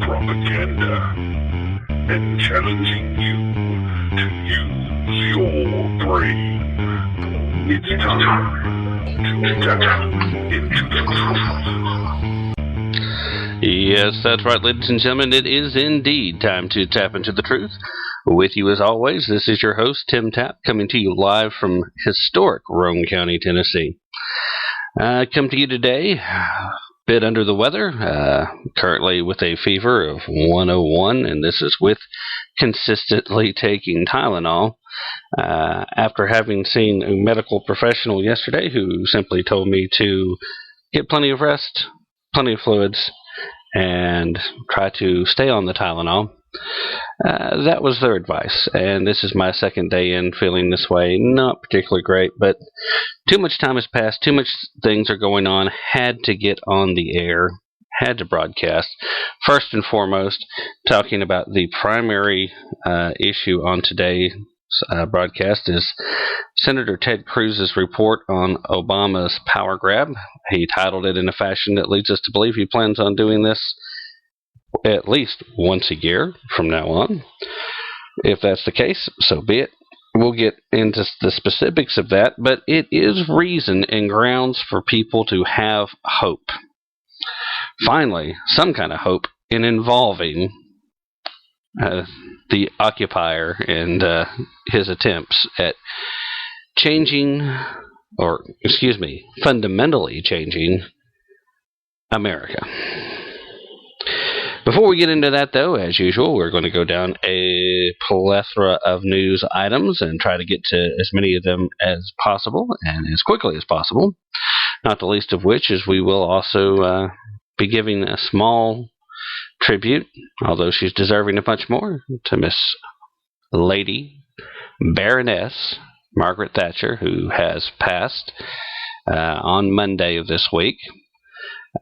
propaganda and challenging you to use your brain. It's time to step into the truth. Yes, that's right, ladies and gentlemen. It is indeed time to tap into the truth. With you as always, this is your host, Tim Tapp, coming to you live from historic Roane County, Tennessee. I come to you today a bit under the weather, currently with a fever of 101, and this is with consistently taking Tylenol. After having seen a medical professional yesterday who simply told me to get plenty of rest, plenty of fluids, and try to stay on the Tylenol. That was their advice, and this is my second day in feeling this way. Not particularly great, but too much time has passed, too much things are going on, had to get on the air, had to broadcast. First and foremost, talking about the primary issue on today's broadcast is Senator Ted Cruz's report on Obama's power grab. He titled it in a fashion that leads us to believe he plans on doing this at least once a year from now on. If that's the case, so be it. We'll get into the specifics of that, but it is reason and grounds for people to have hope. Finally, some kind of hope in involving the occupier and his attempts at fundamentally changing America. Before we get into that, though, as usual, we're going to go down a plethora of news items and try to get to as many of them as possible and as quickly as possible. Not the least of which is we will also be giving a small tribute, although she's deserving of much more, to Miss Lady Baroness Margaret Thatcher, who has passed on Monday of this week.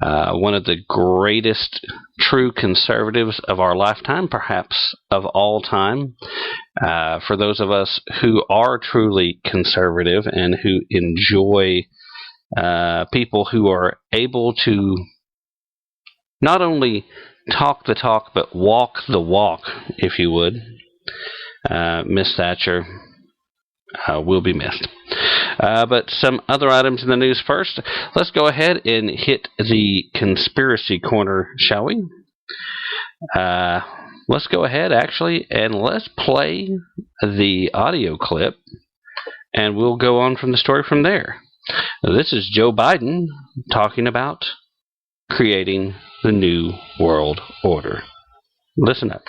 One of the greatest true conservatives of our lifetime, perhaps of all time. For those of us who are truly conservative and who enjoy people who are able to not only talk the talk, but walk the walk, if you would, Miss Thatcher will be missed. But some other items in the news first. Let's go ahead and hit the conspiracy corner, shall we? Let's go ahead, actually, and let's play the audio clip, and we'll go on from the story from there. Now, this is Joe Biden talking about creating the New World Order. Listen up.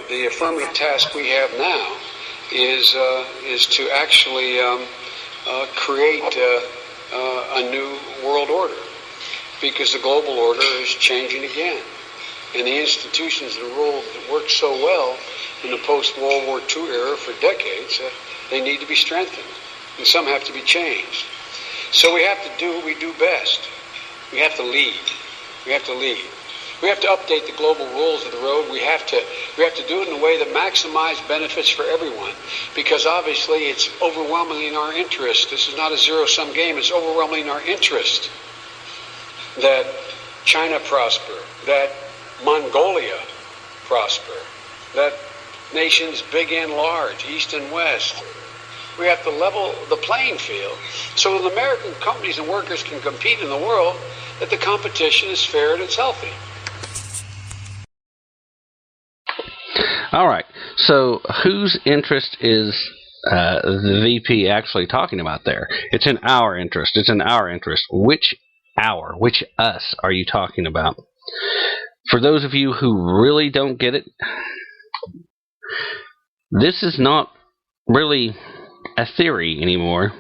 The affirmative task we have now is to actually create a new world order, because the global order is changing again, and the institutions and rules that worked so well in the post-World War II era for decades, they need to be strengthened, and some have to be changed. So we have to do what we do best. We have to lead. We have to lead. We have to update the global rules of the road. We have to do it in a way that maximizes benefits for everyone, because obviously it's overwhelmingly in our interest. This is not a zero-sum game. It's overwhelmingly in our interest that China prosper, that Mongolia prosper, that nations big and large, east and west. We have to level the playing field so that American companies and workers can compete in the world, that the competition is fair and it's healthy. All right, so whose interest is the VP actually talking about there? It's in our interest. It's in our interest. Which our, which us are you talking about? For those of you who really don't get it, this is not really a theory anymore.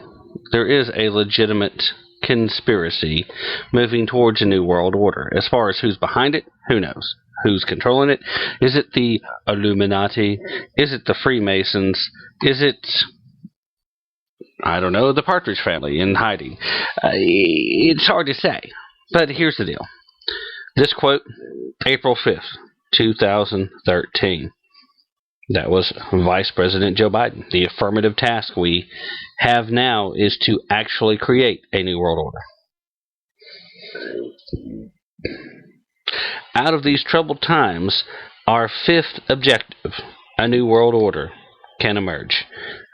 There is a legitimate conspiracy moving towards a new world order. As far as who's behind it, who knows? Who's controlling it? Is it the Illuminati? Is it the Freemasons? Is it, I don't know, the Partridge Family in hiding? It's hard to say. But here's the deal. This quote, April 5th, 2013. That was Vice President Joe Biden. The affirmative task we have now is to actually create a new world order. out of these troubled times, our fifth objective, a new world order, can emerge.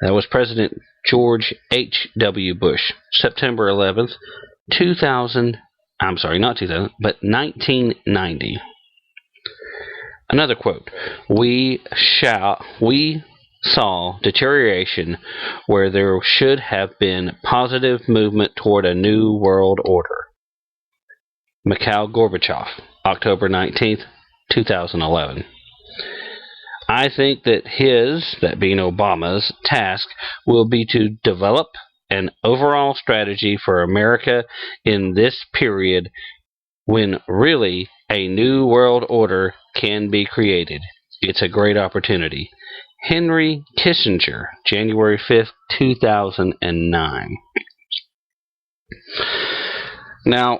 That was President George H.W. Bush, September 11th, 1990. Another quote, we saw deterioration where there should have been positive movement toward a new world order. Mikhail Gorbachev, October 19th, 2011. I think that that being Obama's, task will be to develop an overall strategy for America in this period when really a new world order can be created. It's a great opportunity. Henry Kissinger, January 5th, 2009. Now,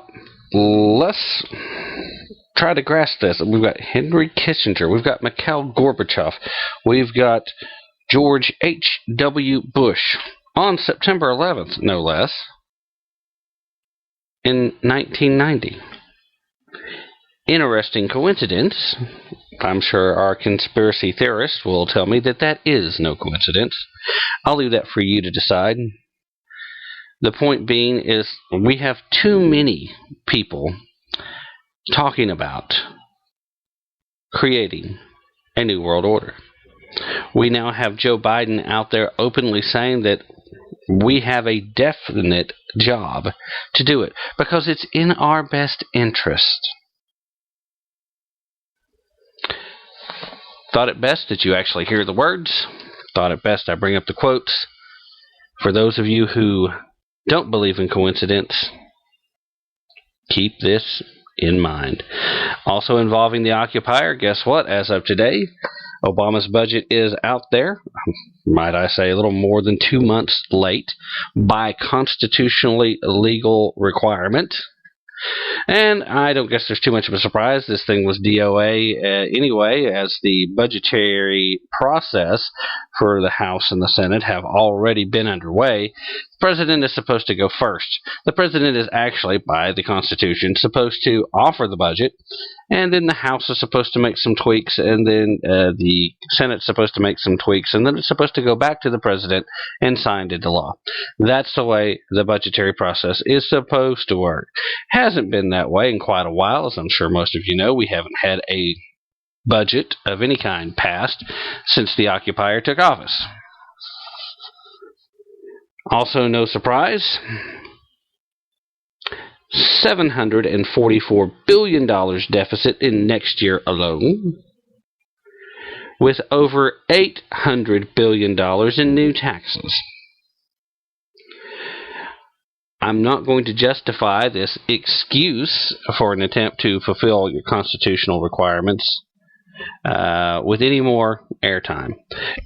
let's try to grasp this. We've got Henry Kissinger. We've got Mikhail Gorbachev. We've got George H.W. Bush on September 11th, no less, in 1990. Interesting coincidence. I'm sure our conspiracy theorists will tell me that that is no coincidence. I'll leave that for you to decide. The point being is we have too many people talking about creating a new world order. We now have Joe Biden out there openly saying that we have a definite job to do it because it's in our best interest. Thought it best that you actually hear the words. Thought it best I bring up the quotes. For those of you who don't believe in coincidence, keep this in mind. Also involving the occupier, guess what? As of today, Obama's budget is out there, might I say a little more than 2 months late by constitutionally legal requirement. And I don't guess there's too much of a surprise. This thing was DOA anyway, as the budgetary process for the House and the Senate have already been underway. The president is supposed to go first. The president is actually, by the Constitution, supposed to offer the budget, and then the House is supposed to make some tweaks, and then the Senate's supposed to make some tweaks, and then it's supposed to go back to the president and signed into law. That's the way the budgetary process is supposed to work. Hasn't been that way in quite a while, as I'm sure most of you know. We haven't had a budget of any kind passed since the occupier took office. Also, no surprise, $744 billion deficit in next year alone, with over $800 billion in new taxes. I'm not going to justify this excuse for an attempt to fulfill your constitutional requirements with any more airtime.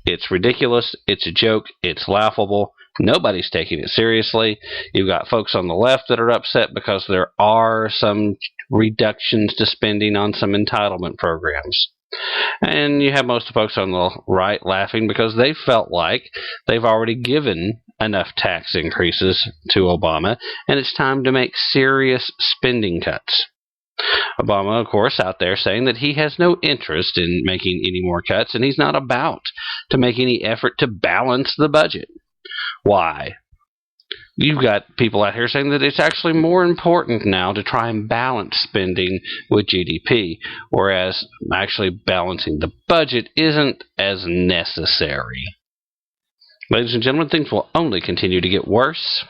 It's ridiculous, it's a joke, it's laughable. Nobody's taking it seriously. You've got folks on the left that are upset because there are some reductions to spending on some entitlement programs. And you have most of the folks on the right laughing because they felt like they've already given enough tax increases to Obama, and it's time to make serious spending cuts. Obama, of course, out there saying that he has no interest in making any more cuts, and he's not about to make any effort to balance the budget. Why? You've got people out here saying that it's actually more important now to try and balance spending with GDP, whereas actually balancing the budget isn't as necessary. Ladies and gentlemen, things will only continue to get worse,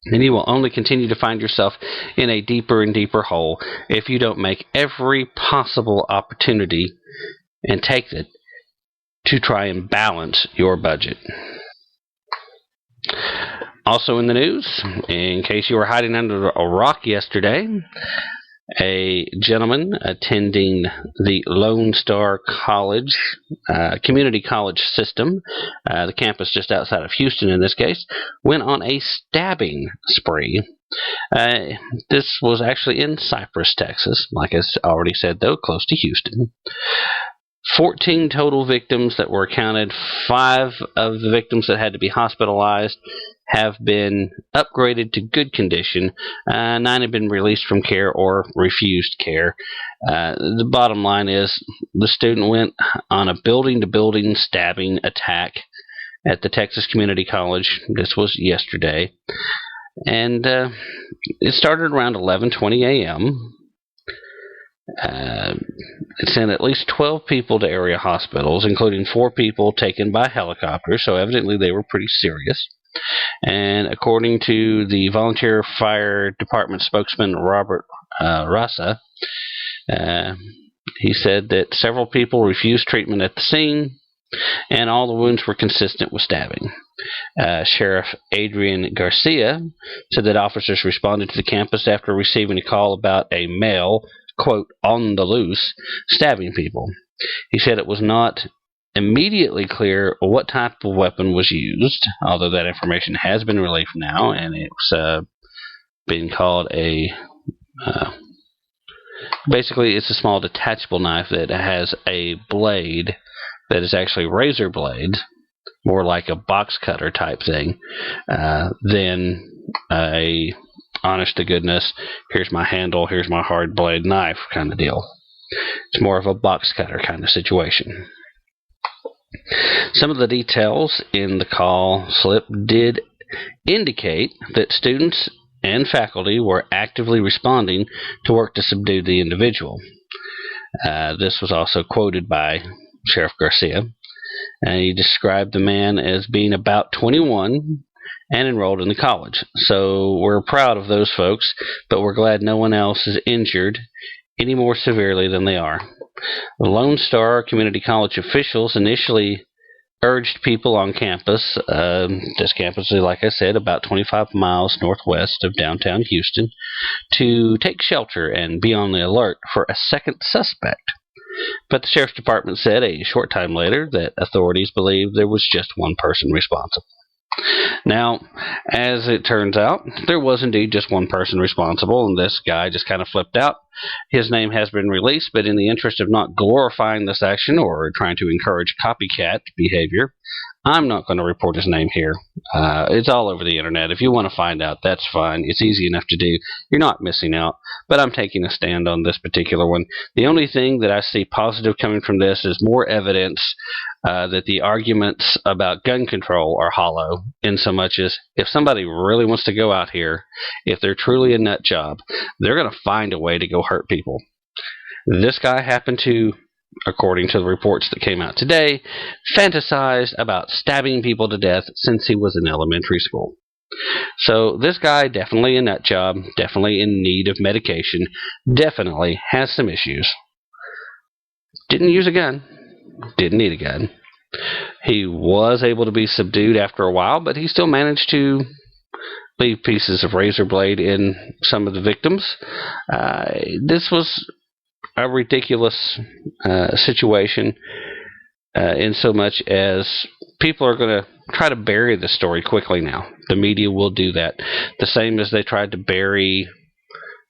and you will only continue to find yourself in a deeper and deeper hole if you don't make every possible opportunity and take it to try and balance your budget. Also in the news, in case you were hiding under a rock yesterday, a gentleman attending the Lone Star College, community college system, the campus just outside of Houston in this case, went on a stabbing spree. This was actually in Cypress, Texas, like I already said, though, close to Houston. 14 total victims that were counted. 5 of the victims that had to be hospitalized have been upgraded to good condition. 9 have been released from care or refused care. The bottom line is the student went on a building-to-building stabbing attack at the Texas Community College. This was yesterday. And it started around 11:20 a.m. It sent at least 12 people to area hospitals, including 4 people taken by helicopter, so evidently they were pretty serious. And according to the Volunteer Fire Department spokesman Robert Rasa, he said that several people refused treatment at the scene, and all the wounds were consistent with stabbing. Sheriff Adrian Garcia said that officers responded to the campus after receiving a call about a male, quote, on the loose, stabbing people. He said it was not immediately clear what type of weapon was used, although that information has been released now, and it's been called a... basically, it's a small detachable knife that has a blade that is actually razor blade, more like a box cutter type thing, than a honest-to-goodness, here's my handle, here's my hard blade knife kind of deal. It's more of a box cutter kind of situation. Some of the details in the call slip did indicate that students and faculty were actively responding to work to subdue the individual. This was also quoted by Sheriff Garcia. He described the man as being about 21 and enrolled in the college. So we're proud of those folks, but we're glad no one else is injured any more severely than they are. The Lone Star Community College officials initially urged people on campus, this campus is, like I said, about 25 miles northwest of downtown Houston, to take shelter and be on the alert for a second suspect. But the Sheriff's Department said a short time later that authorities believed there was just one person responsible. Now, as it turns out, there was indeed just one person responsible, and this guy just kind of flipped out. His name has been released, but in the interest of not glorifying this action or trying to encourage copycat behavior, I'm not going to report his name here. It's all over the internet. If you want to find out, that's fine. It's easy enough to do. You're not missing out. But I'm taking a stand on this particular one. The only thing that I see positive coming from this is more evidence that the arguments about gun control are hollow, in so much as if somebody really wants to go out here, if they're truly a nut job, they're going to find a way to go hurt people. This guy happened to, according to the reports that came out today, fantasized about stabbing people to death since he was in elementary school. So this guy, definitely a nut job, definitely in need of medication, definitely has some issues. Didn't use a gun, didn't need a gun. He was able to be subdued after a while, but he still managed to leave pieces of razor blade in some of the victims. This was a ridiculous situation in so much as people are going to try to bury the story quickly now. The media will do that. The same as they tried to bury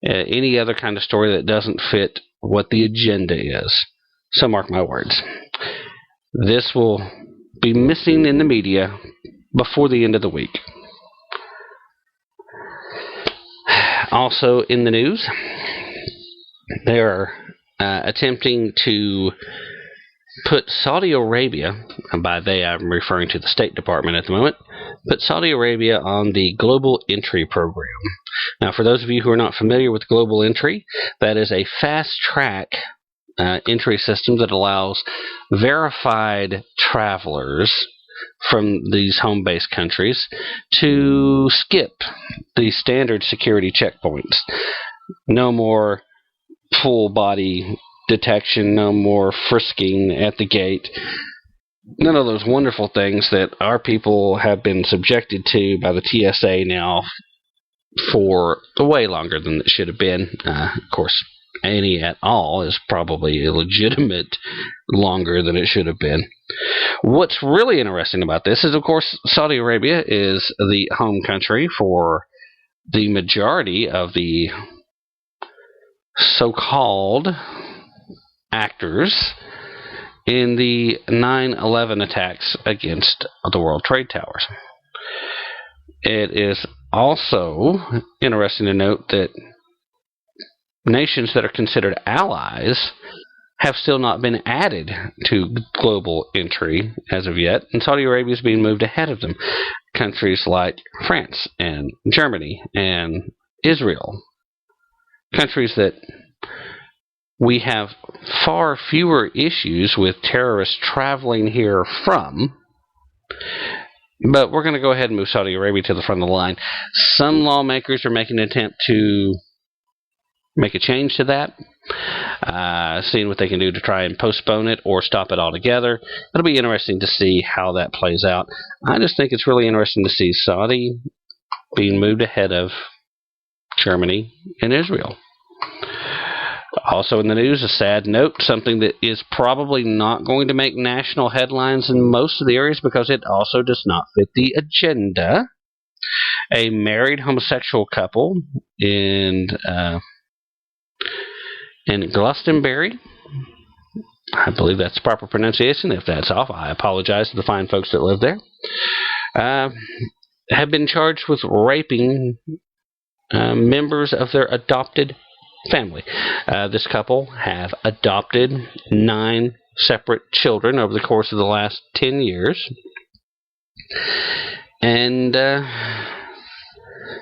any other kind of story that doesn't fit what the agenda is. So mark my words. This will be missing in the media before the end of the week. Also in the news, they are attempting to put Saudi Arabia, and by they I'm referring to the State Department at the moment, put Saudi Arabia on the Global Entry Program. Now, for those of you who are not familiar with Global Entry, that is a fast-track entry system that allows verified travelers from these home-based countries to skip the standard security checkpoints. No more full-body detection, no more frisking at the gate. None of those wonderful things that our people have been subjected to by the TSA now for way longer than it should have been. Of course, any at all is probably illegitimate longer than it should have been. What's really interesting about this is, of course, Saudi Arabia is the home country for the majority of the so-called actors in the 9/11 attacks against the World Trade Towers. It is also interesting to note that nations that are considered allies have still not been added to global entry as of yet, and Saudi Arabia is being moved ahead of them. Countries like France and Germany and Israel, countries that we have far fewer issues with terrorists traveling here from, but we're going to go ahead and move Saudi Arabia to the front of the line. Some lawmakers are making an attempt to make a change to that, seeing what they can do to try and postpone it or stop it altogether. It'll be interesting to see how that plays out. I just think it's really interesting to see Saudi being moved ahead of Germany and Israel. Also in the news, a sad note, something that is probably not going to make national headlines in most of the areas because it also does not fit the agenda. A married homosexual couple in Glastonbury, I believe that's the proper pronunciation. If that's off, I apologize to the fine folks that live there, have been charged with raping members of their adopted family. This couple have adopted 9 separate children over the course of the last 10 years. And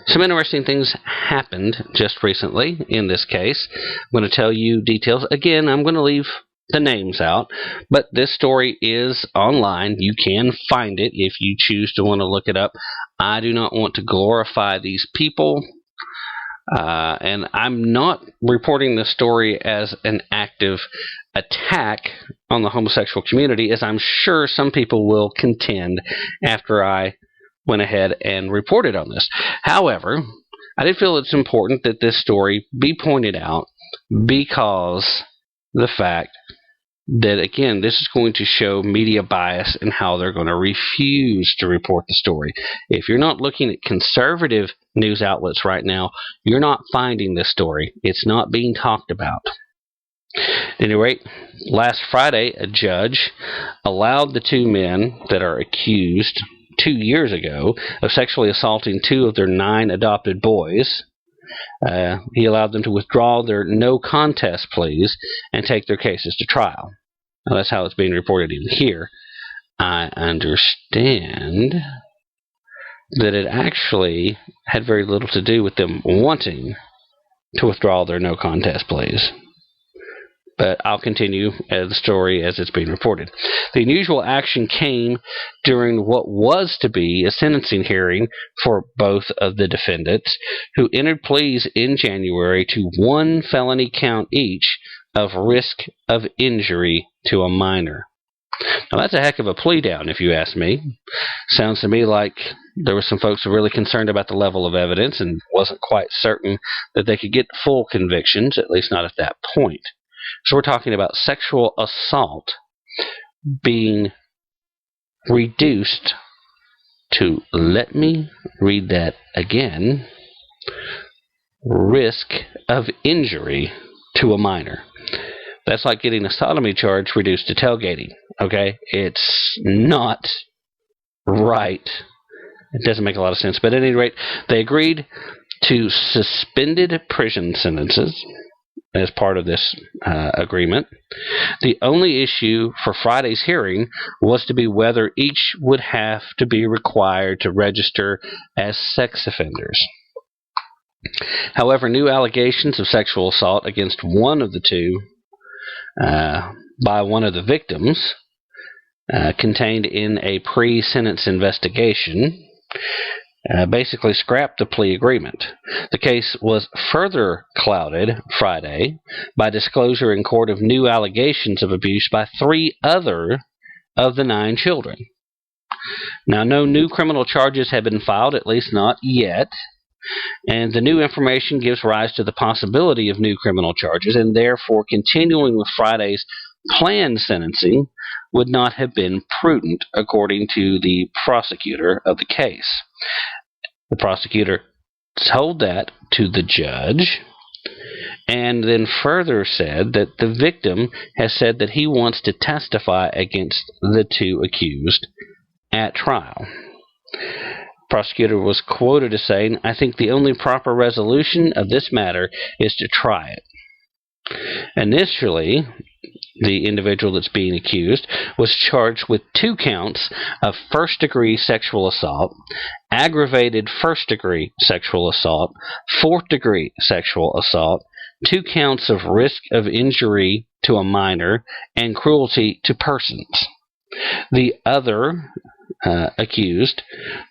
some interesting things happened just recently in this case. I'm going to tell you details. Again, I'm going to leave the names out, but this story is online. You can find it if you choose to want to look it up. I do not want to glorify these people, and I'm not reporting this story as an active attack on the homosexual community, as I'm sure some people will contend after I went ahead and reported on this. However, I did feel it's important that this story be pointed out because the fact that, again, this is going to show media bias and how they're going to refuse to report the story. If you're not looking at conservative news outlets right now, you're not finding this story. It's not being talked about. At any rate, last Friday, a judge allowed the 2 men that are accused 2 years ago of sexually assaulting 2 of their 9 adopted boys. He allowed them to withdraw their no contest pleas and take their cases to trial. Now, that's how it's being reported in here. I understand that it actually had very little to do with them wanting to withdraw their no contest pleas. But I'll continue the story as it's being reported. The unusual action came during what was to be a sentencing hearing for both of the defendants, who entered pleas in January to 1 felony count each of risk of injury to a minor. Now, that's a heck of a plea down, if you ask me. Sounds to me like there were some folks who were really concerned about the level of evidence and wasn't quite certain that they could get full convictions, at least not at that point. So we're talking about sexual assault being reduced to, let me read that again, risk of injury to a minor. That's like getting a sodomy charge reduced to tailgating, okay? It's not right. It doesn't make a lot of sense. But at any rate, they agreed to suspended prison sentences as part of this agreement. The only issue for Friday's hearing was to be whether each would have to be required to register as sex offenders. However, new allegations of sexual assault against one of the 2 by one of the victims contained in a pre-sentence investigation basically scrapped the plea agreement. The case was further clouded Friday by disclosure in court of new allegations of abuse by 3 other of the 9 children. Now, no new criminal charges have been filed, at least not yet, and the new information gives rise to the possibility of new criminal charges, and therefore continuing with Friday's planned sentencing would not have been prudent, according to the prosecutor of the case. The prosecutor told that to the judge, and then further said that the victim has said that he wants to testify against the 2 accused at trial. The prosecutor was quoted as saying, "I think the only proper resolution of this matter is to try it." Initially, the individual that's being accused was charged with 2 counts of first-degree sexual assault, aggravated first-degree sexual assault, fourth-degree sexual assault, 2 counts of risk of injury to a minor, and cruelty to persons. The other accused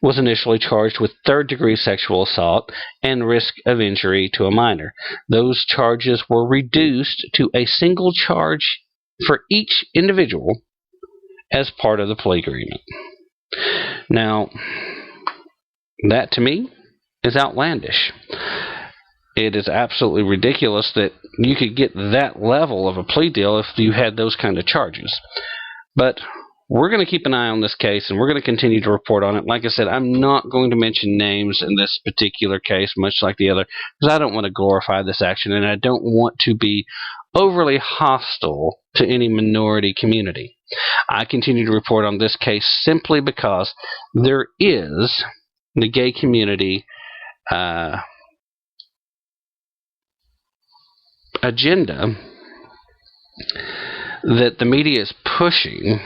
was initially charged with third-degree sexual assault and risk of injury to a minor. Those charges were reduced to a single charge for each individual as part of the plea agreement. Now, that to me is outlandish. It is absolutely ridiculous that you could get that level of a plea deal if you had those kind of charges. But we're going to keep an eye on this case, and we're going to continue to report on it. Like I said, I'm not going to mention names in this particular case, much like the other, because I don't want to glorify this action, and I don't want to be overly hostile to any minority community. I continue to report on this case simply because there is the gay community agenda that the media is pushing,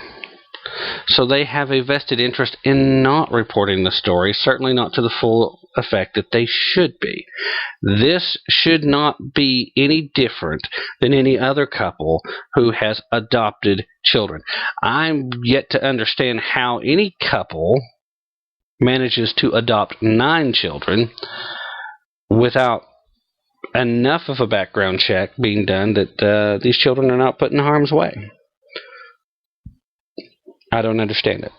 so they have a vested interest in not reporting the story, certainly not to the full effect that they should be. This should not be any different than any other couple who has adopted children. I'm yet to understand how any couple manages to adopt 9 children without enough of a background check being done that these children are not put in harm's way. I don't understand it.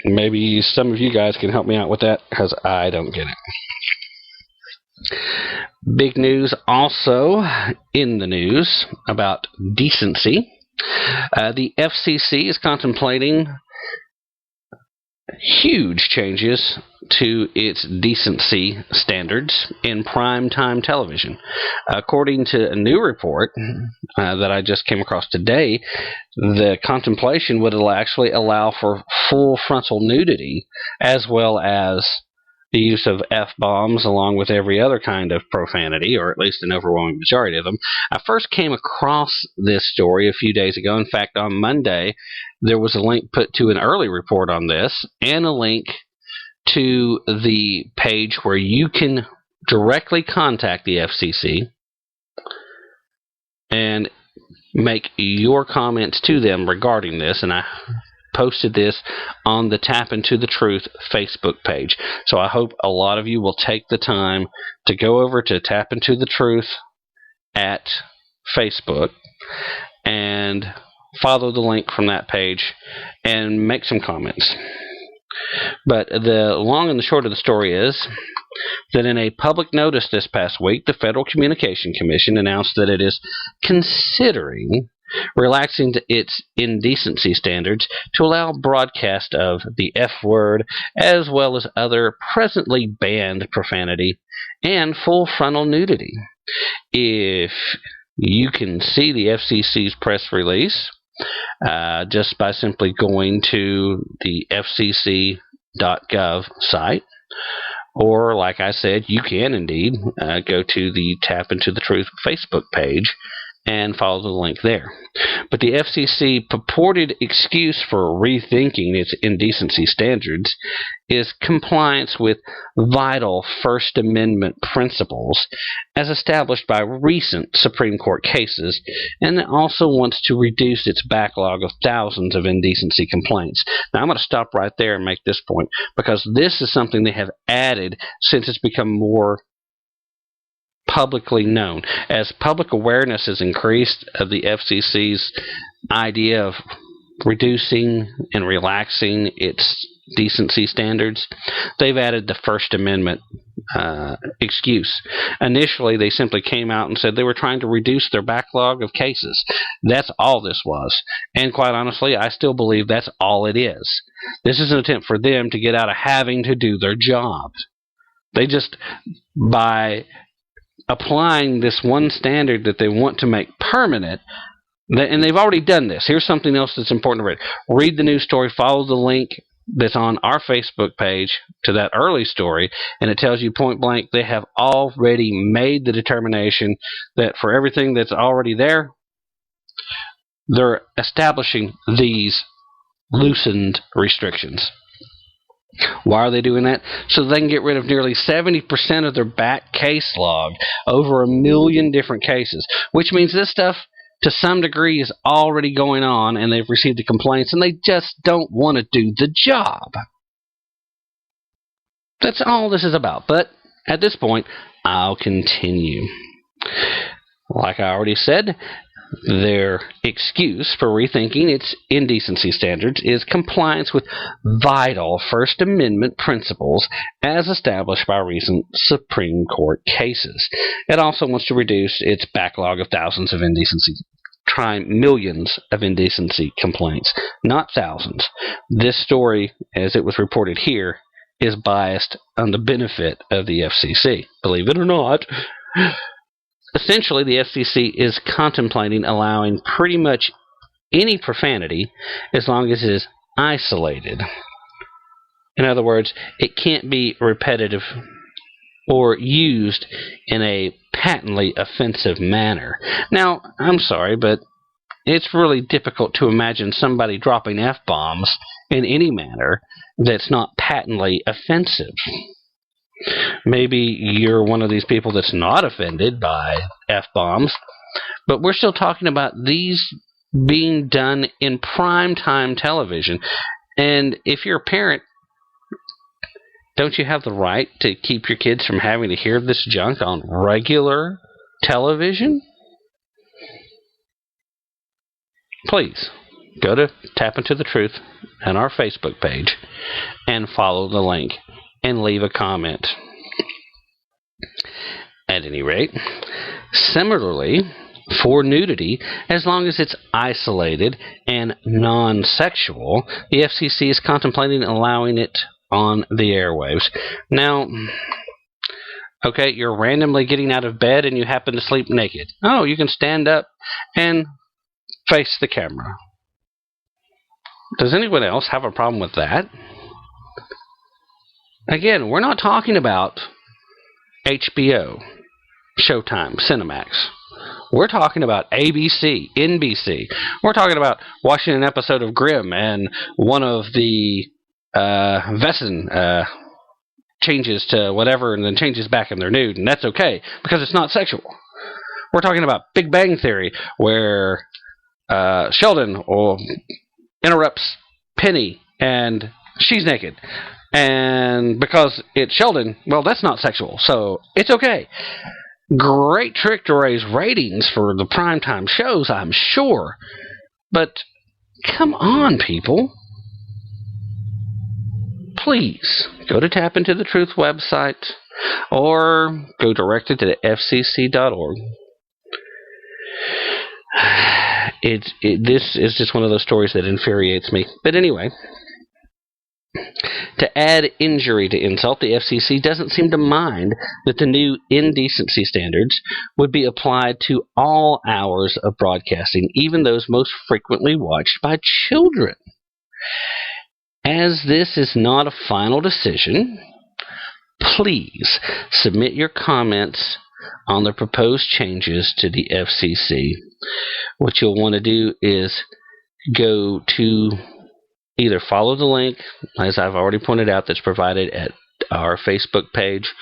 Maybe some of you guys can help me out with that, because I don't get it. Big news also in the news about decency. The FCC is contemplating huge changes to its decency standards in primetime television. According to a new report that I just came across today, the contemplation would actually allow for full frontal nudity, as well as the use of F-bombs along with every other kind of profanity, or at least an overwhelming majority of them. I first came across this story a few days ago. In fact, on Monday, there was a link put to an early report on this, and a link to the page where you can directly contact the FCC and make your comments to them regarding this. And I posted this on the Tap Into the Truth Facebook page. So I hope a lot of you will take the time to go over to Tap Into the Truth at Facebook and follow the link from that page and make some comments. But the long and the short of the story is that in a public notice this past week, the Federal Communication Commission announced that it is considering relaxing its indecency standards to allow broadcast of the F word, as well as other presently banned profanity and full frontal nudity. If you can see the FCC's press release just by simply going to the fcc.gov site, or like I said, you can indeed go to the Tap Into the Truth Facebook page and follow the link there. But the FCC purported excuse for rethinking its indecency standards is compliance with vital First Amendment principles as established by recent Supreme Court cases, and it also wants to reduce its backlog of thousands of indecency complaints. Now, I'm going to stop right there and make this point, because this is something they have added since it's become more publicly known. As public awareness has increased of the FCC's idea of reducing and relaxing its decency standards, they've added the First Amendment excuse. Initially, they simply came out and said they were trying to reduce their backlog of cases. That's all this was. And quite honestly, I still believe that's all it is. This is an attempt for them to get out of having to do their jobs. They just, by applying this one standard that they want to make permanent, and they've already done this. Here's something else that's important to read. Read the news story, follow the link that's on our Facebook page to that early story, and it tells you point blank they have already made the determination that for everything that's already there, they're establishing these loosened restrictions. Why are they doing that? So they can get rid of nearly 70% of their back case log, over 1 million different cases, which means this stuff to some degree is already going on, and they've received the complaints, and they just don't want to do the job. That's all this is about. But at this point, I'll continue. Like I already said, their excuse for rethinking its indecency standards is compliance with vital First Amendment principles as established by recent Supreme Court cases. It also wants to reduce its backlog of thousands of indecency, millions of indecency complaints, not thousands. This story, as it was reported here, is biased on the benefit of the FCC, believe it or not. Essentially, the FCC is contemplating allowing pretty much any profanity as long as it is isolated. In other words, it can't be repetitive or used in a patently offensive manner. Now, I'm sorry, but it's really difficult to imagine somebody dropping F-bombs in any manner that's not patently offensive. Maybe you're one of these people that's not offended by F-bombs, but we're still talking about these being done in primetime television. And if you're a parent, don't you have the right to keep your kids from having to hear this junk on regular television? Please, go to Tap Into the Truth on our Facebook page and follow the link and leave a comment. At any rate, similarly, for nudity, as long as it's isolated and non-sexual, the FCC is contemplating allowing it on the airwaves. Now, okay, you're randomly getting out of bed and you happen to sleep naked. Oh, you can stand up and face the camera. Does anyone else have a problem with that? Again, we're not talking about HBO, Showtime, Cinemax. We're talking about ABC, NBC. We're talking about watching an episode of Grimm and one of the Vesson changes to whatever and then changes back and they're nude, and that's okay because it's not sexual. We're talking about Big Bang Theory where Sheldon interrupts Penny and she's naked. And because it's Sheldon, well, that's not sexual, so it's okay. Great trick to raise ratings for the primetime shows, I'm sure. But come on, people. Please, go to Tap Into the Truth website or go directly to the fcc.org. This is just one of those stories that infuriates me. But anyway, to add injury to insult, the FCC doesn't seem to mind that the new indecency standards would be applied to all hours of broadcasting, even those most frequently watched by children. As this is not a final decision, please submit your comments on the proposed changes to the FCC. What you'll want to do is go to either follow the link, as I've already pointed out, that's provided at our Facebook page,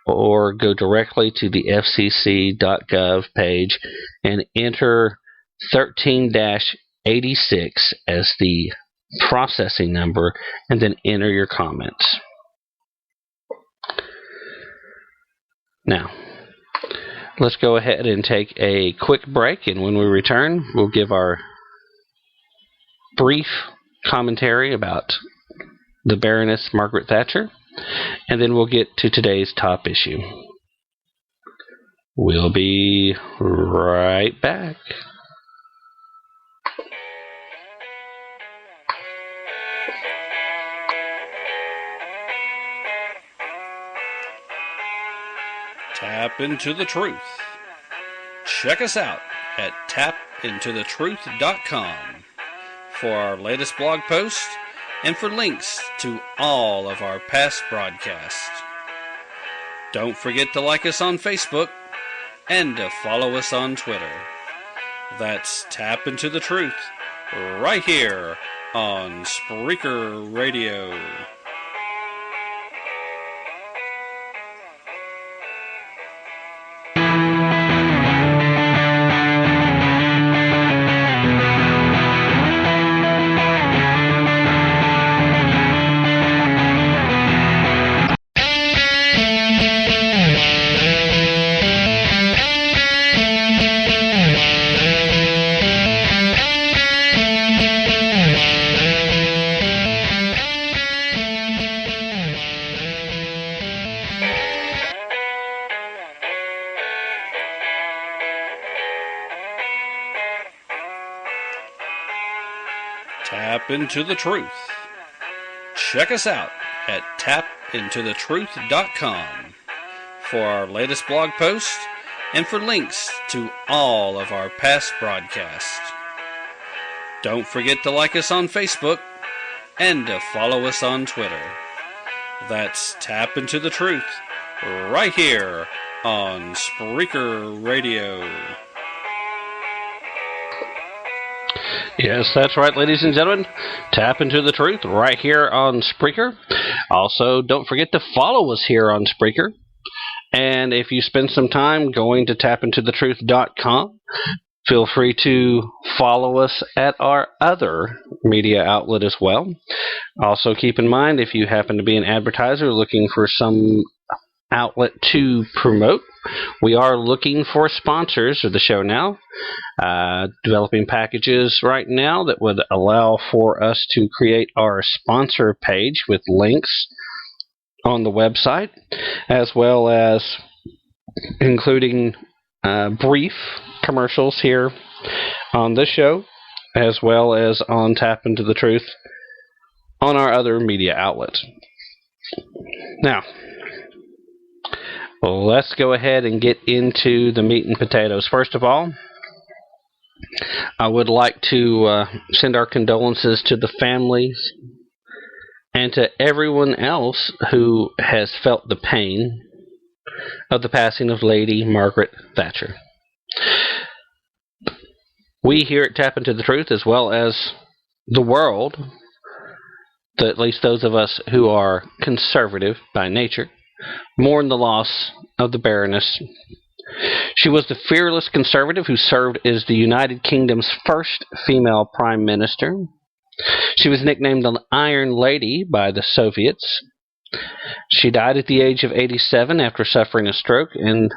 or go directly to the fcc.gov page and enter 13-86 as the processing number, and then enter your comments. Now, let's go ahead and take a quick break, and when we return, we'll give our brief commentary about the Baroness Margaret Thatcher, and then we'll get to today's top issue. We'll be right back. Tap Into the Truth. Check us out at tapintothetruth.com for our latest blog posts and for links to all of our past broadcasts. Don't forget to like us on Facebook and to follow us on Twitter. That's Tap Into the Truth, right here on Spreaker Radio. Tap Into the Truth. Check us out at tapintothetruth.com for our latest blog post and for links to all of our past broadcasts. Don't forget to like us on Facebook and to follow us on Twitter. That's Tap Into the Truth, right here on Spreaker Radio. Yes, that's right, ladies and gentlemen. Tap Into the Truth right here on Spreaker. Also, don't forget to follow us here on Spreaker. And if you spend some time going to tapintothetruth.com, feel free to follow us at our other media outlet as well. Also, keep in mind, if you happen to be an advertiser looking for some outlet to promote, we are looking for sponsors of the show now. Developing packages right now that would allow for us to create our sponsor page with links on the website, as well as including brief commercials here on this show, as well as on Tap Into the Truth on our other media outlets. Now, let's go ahead and get into the meat and potatoes. First of all, I would like to send our condolences to the families and to everyone else who has felt the pain of the passing of Lady Margaret Thatcher. We here at Tap Into the Truth, as well as the world, at least those of us who are conservative by nature, mourn the loss of the Baroness. She was the fearless conservative who served as the United Kingdom's first female prime minister. She was nicknamed the Iron Lady by the Soviets. She died at the age of 87 after suffering a stroke, and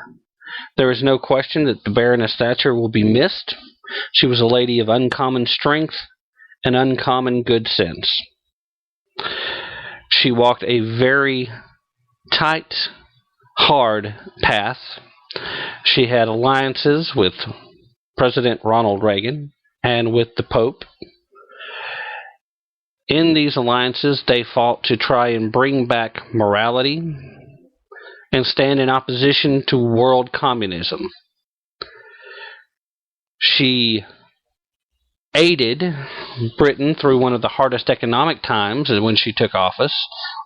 there is no question that the Baroness Thatcher will be missed. She was a lady of uncommon strength and uncommon good sense. She walked a very tight, hard path. She had alliances with President Ronald Reagan and with the Pope. In these alliances, they fought to try and bring back morality and stand in opposition to world communism. She aided Britain through one of the hardest economic times when she took office,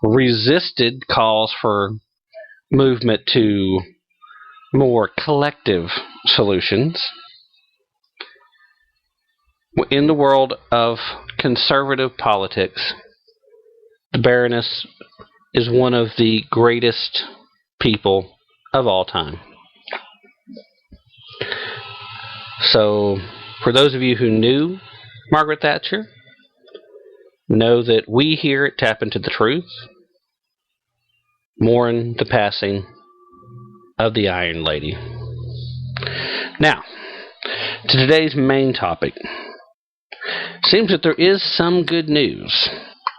resisted calls for movement to more collective solutions. In the world of conservative politics, the Baroness is one of the greatest people of all time. So, for those of you who knew Margaret Thatcher, know that we here at Tap Into the Truth mourn the passing of the Iron Lady. Now, to today's main topic. Seems that there is some good news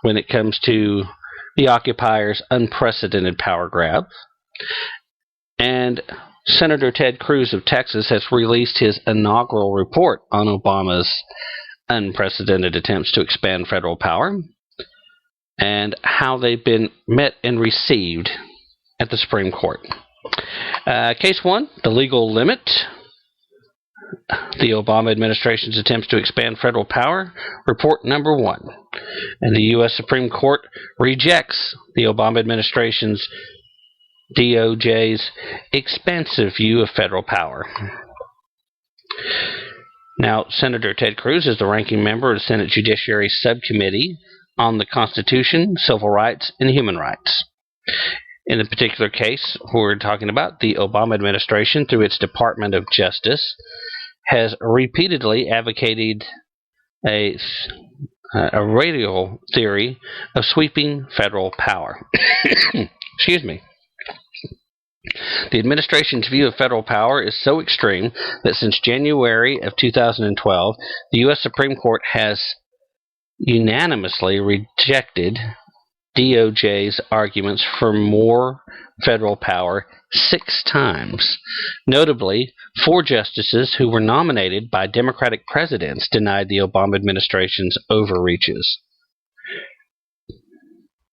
when it comes to the occupiers' unprecedented power grab. And Senator Ted Cruz of Texas has released his inaugural report on Obama's unprecedented attempts to expand federal power and how they've been met and received at the Supreme Court. Case 1, the legal limit the Obama administration's attempts to expand federal power, report number 1. And the U.S. Supreme Court rejects the Obama administration's DOJ's expansive view of federal power. Now, Senator Ted Cruz is the ranking member of the Senate Judiciary Subcommittee on the Constitution, Civil Rights, and Human Rights. In the particular case we're talking about, the Obama administration, through its Department of Justice, has repeatedly advocated a radical theory of sweeping federal power. Excuse me. The administration's view of federal power is so extreme that since January of 2012, the U.S. Supreme Court has unanimously rejected DOJ's arguments for more federal power 6 times. Notably, 4 justices who were nominated by Democratic presidents denied the Obama administration's overreaches.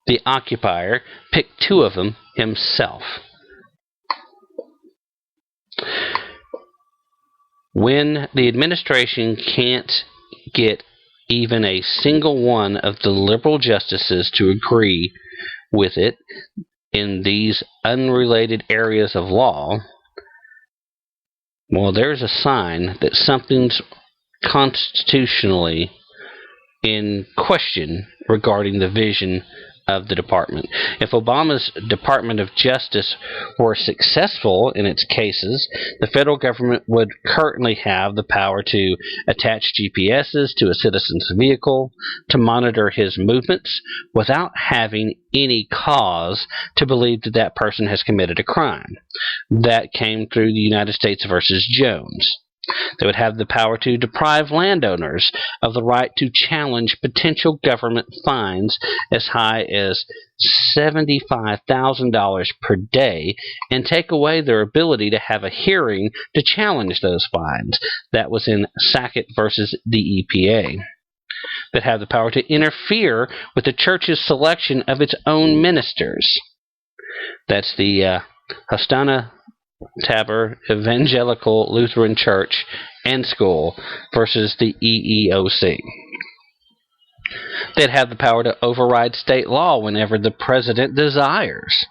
The occupier picked 2 of them himself. When the administration can't get even a single one of the liberal justices to agree with it in these unrelated areas of law, well, there's a sign that something's constitutionally in question regarding the vision of the department. If Obama's Department of Justice were successful in its cases, the federal government would currently have the power to attach GPSs to a citizen's vehicle to monitor his movements without having any cause to believe that that person has committed a crime. That came through the United States versus Jones. They would have the power to deprive landowners of the right to challenge potential government fines as high as $75,000 per day and take away their ability to have a hearing to challenge those fines. That was in Sackett versus the EPA. That have the power to interfere with the church's selection of its own ministers. That's the Hastana Tabor Evangelical Lutheran Church and School versus the EEOC. They'd have the power to override state law whenever the president desires.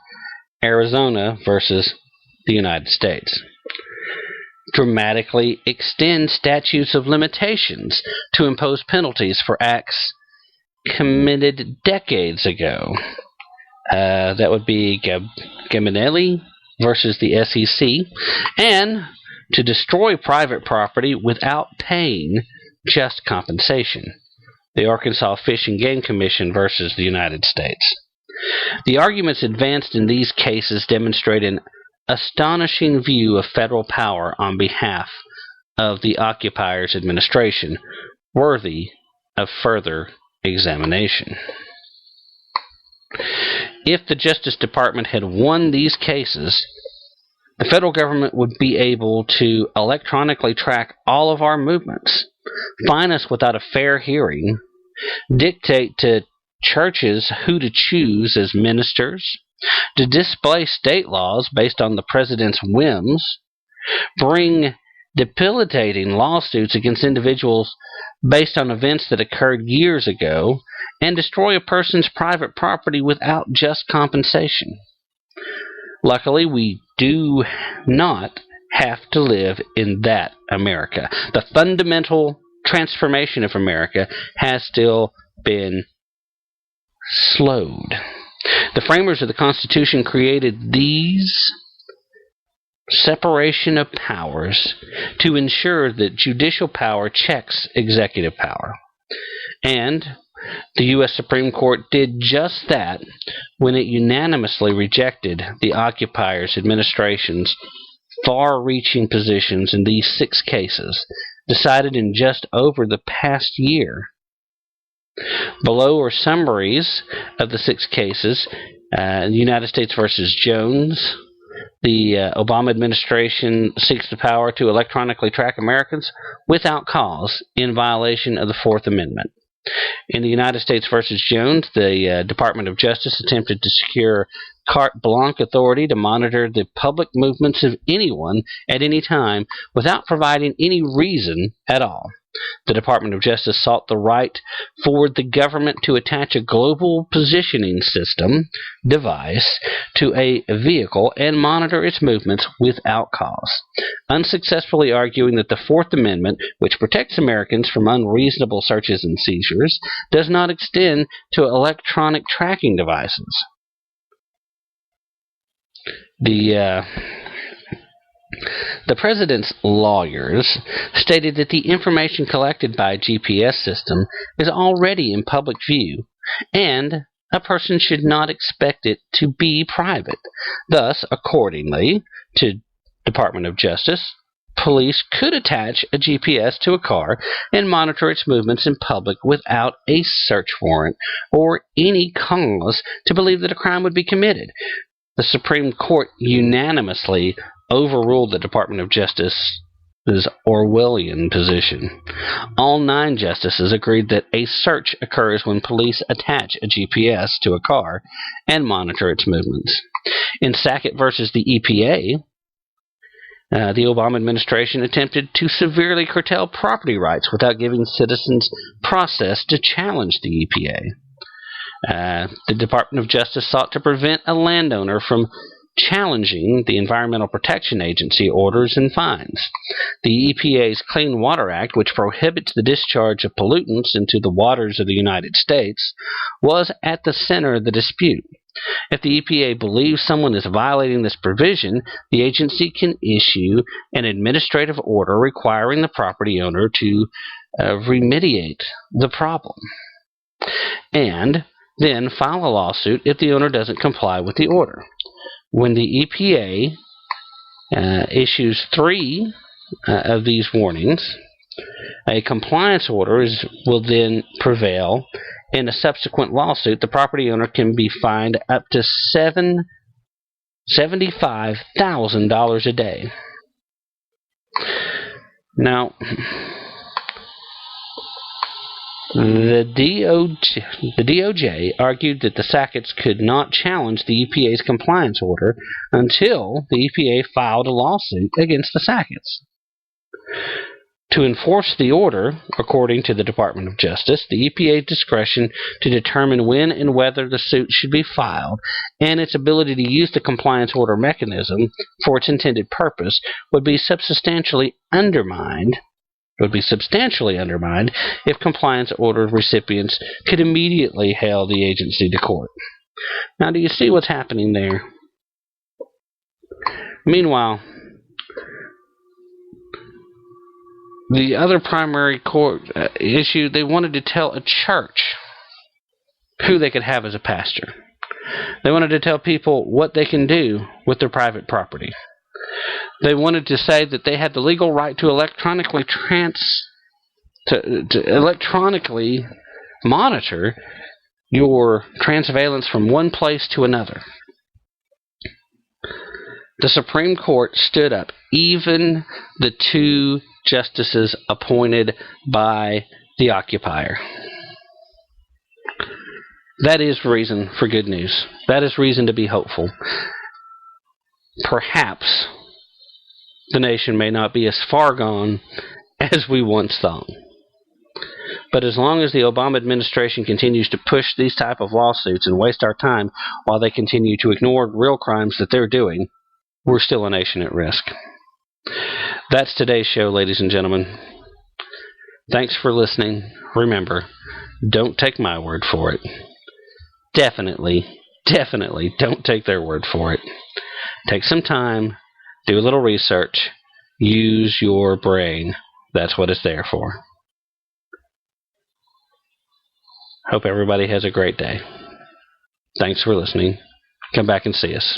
Arizona versus the United States. Dramatically extend statutes of limitations to impose penalties for acts committed decades ago. That would be Gabinelli versus the SEC, and to destroy private property without paying just compensation. The Arkansas Fish and Game Commission versus the United States. The arguments advanced in these cases demonstrate an astonishing view of federal power on behalf of the occupier's administration, worthy of further examination. If the Justice Department had won these cases, the federal government would be able to electronically track all of our movements, fine us without a fair hearing, dictate to churches who to choose as ministers, to display state laws based on the president's whims, bring debilitating lawsuits against individuals based on events that occurred years ago, and destroy a person's private property without just compensation. Luckily, we do not have to live in that America. The fundamental transformation of America has still been slowed. The framers of the Constitution created these separation of powers to ensure that judicial power checks executive power. And the U.S. Supreme Court did just that when it unanimously rejected the occupier's administration's far-reaching positions in these 6 cases, decided in just over the past year. Below are summaries of the 6 cases. The United States versus Jones. The Obama administration seeks the power to electronically track Americans without cause in violation of the 4th Amendment. In the United States versus Jones, the Department of Justice attempted to secure carte blanche authority to monitor the public movements of anyone at any time without providing any reason at all. The Department of Justice sought the right for the government to attach a global positioning system device to a vehicle and monitor its movements without cause, unsuccessfully arguing that the Fourth Amendment, which protects Americans from unreasonable searches and seizures, does not extend to electronic tracking devices. The president's lawyers stated that the information collected by a GPS system is already in public view, and a person should not expect it to be private. Thus, accordingly to Department of Justice, police could attach a GPS to a car and monitor its movements in public without a search warrant or any cause to believe that a crime would be committed. The Supreme Court unanimously overruled the Department of Justice's Orwellian position. All 9 justices agreed that a search occurs when police attach a GPS to a car and monitor its movements. In Sackett versus the EPA, the Obama administration attempted to severely curtail property rights without giving citizens process to challenge the EPA. The Department of Justice sought to prevent a landowner from challenging the Environmental Protection Agency orders and fines. The EPA's Clean Water Act, which prohibits the discharge of pollutants into the waters of the United States, was at the center of the dispute. If the EPA believes someone is violating this provision, the agency can issue an administrative order requiring the property owner to remediate the problem, and then file a lawsuit if the owner doesn't comply with the order. When the EPA issues 3 of these warnings, a compliance order will then prevail. In a subsequent lawsuit, the property owner can be fined up to $75,000 a day. Now, the DOJ argued that the Sacketts could not challenge the EPA's compliance order until the EPA filed a lawsuit against the Sacketts. To enforce the order, according to the Department of Justice, the EPA's discretion to determine when and whether the suit should be filed and its ability to use the compliance order mechanism for its intended purpose would be substantially undermined if compliance order recipients could immediately hail the agency to court. Now, do you see what's happening there? Meanwhile, the other primary court issue, they wanted to tell a church who they could have as a pastor. They wanted to tell people what they can do with their private property. They wanted to say that they had the legal right to electronically electronically monitor your transvalence from one place to another. The Supreme Court stood up, even the 2 justices appointed by the occupier. That is reason for good news. That is reason to be hopeful. Perhaps the nation may not be as far gone as we once thought. But as long as the Obama administration continues to push these type of lawsuits and waste our time while they continue to ignore real crimes that they're doing, we're still a nation at risk. That's today's show, ladies and gentlemen. Thanks for listening. Remember, don't take my word for it. Definitely don't take their word for it. Take some time, do a little research, use your brain. That's what it's there for. Hope everybody has a great day. Thanks for listening. Come back and see us.